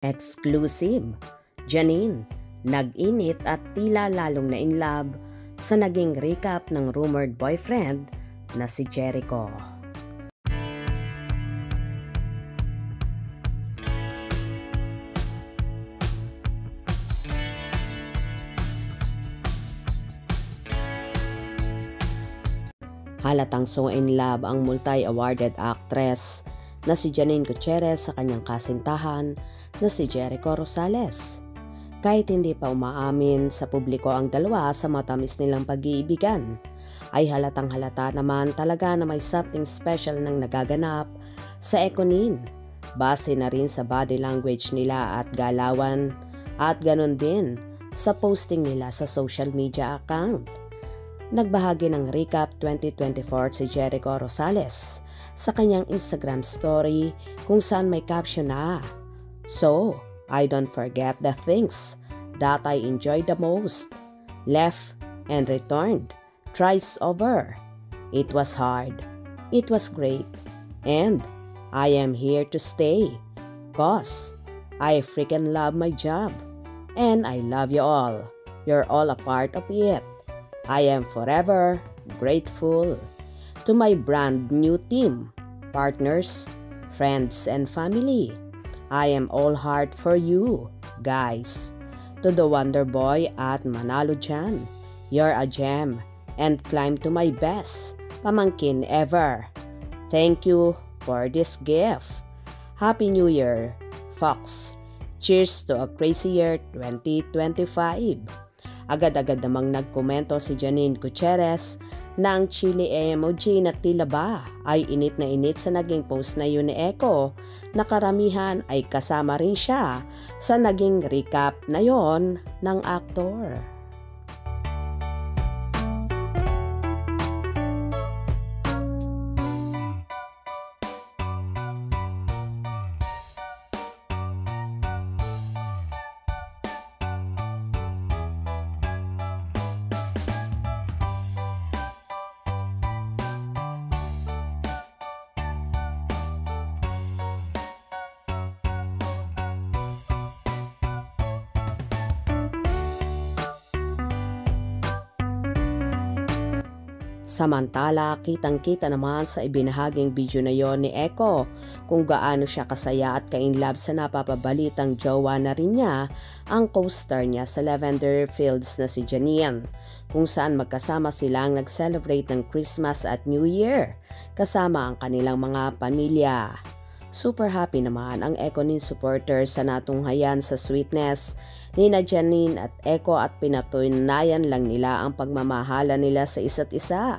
Exclusive. Janine, nag-init at tila lalong na in love sa naging recap ng rumored boyfriend na si Jericho. Halatang so in love ang multi-awarded actress na si Janine Gutierrez sa kanyang kasintahan na si Jericho Rosales. Kahit hindi pa umaamin sa publiko ang dalawa sa matamis nilang pag-iibigan, ay halatang halata naman talaga na may something special nang nagaganap sa Econin. Base na rin sa body language nila at galawan at ganon din sa posting nila sa social media account. Nagbahagi ng recap 2024 si Jericho Rosales sa kanyang Instagram story kung saan may caption na, "So, I don't forget the things that I enjoyed the most. Left and returned. Twice over. It was hard. It was great. And I am here to stay. 'Cause I freaking love my job. And I love you all. You're all a part of it. I am forever grateful to my brand new team, partners, friends, and family. I am all heart for you, guys. To the Wonder Boy at Manalo Jan, you're a gem and climb to my best pamangkin ever. Thank you for this gift. Happy New Year, Fox. Cheers to a crazy year 2025. Agad-agad namang nagkomento si Janine Gutierrez na ang chili emoji na tila ba ay init na init sa naging post na yun ni Eco na karamihan ay kasama rin siya sa naging recap na yon ng aktor. Samantala, kitang-kita naman sa ibinahaging video na yon ni Eco kung gaano siya kasaya at ka-inlove sa napapabalitang jowa na rin niya ang co-star niya sa Lavender Fields na si Janine, kung saan magkasama silang nag-celebrate ng Christmas at New Year kasama ang kanilang mga pamilya. Super happy naman ang Econin supporters sa natunghayan sa sweetness ni na Janine at Eco at pinatunayan lang nila ang pagmamahala nila sa isa't isa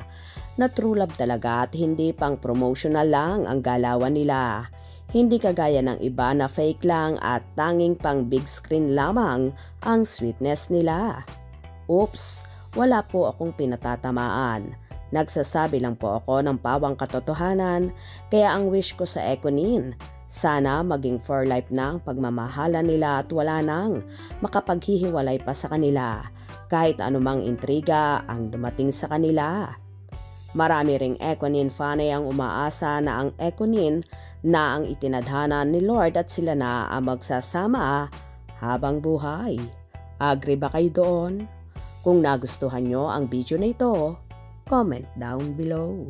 na true love talaga at hindi pang promotional lang ang galawan nila. Hindi kagaya ng iba na fake lang at tanging pang big screen lamang ang sweetness nila. Oops, wala po akong pinatatamaan. Nagsasabi lang po ako ng pawang katotohanan, kaya ang wish ko sa Econin, sana maging for life na ang pagmamahala nila at wala nang makapaghihiwalay pa sa kanila kahit anumang intriga ang dumating sa kanila. Marami ring Econin fanay ang umaasa na ang Econin na ang itinadhana ni Lord at sila na ang magsasama habang buhay. Agree ba kayo doon? Kung nagustuhan nyo ang video na ito, comment down below.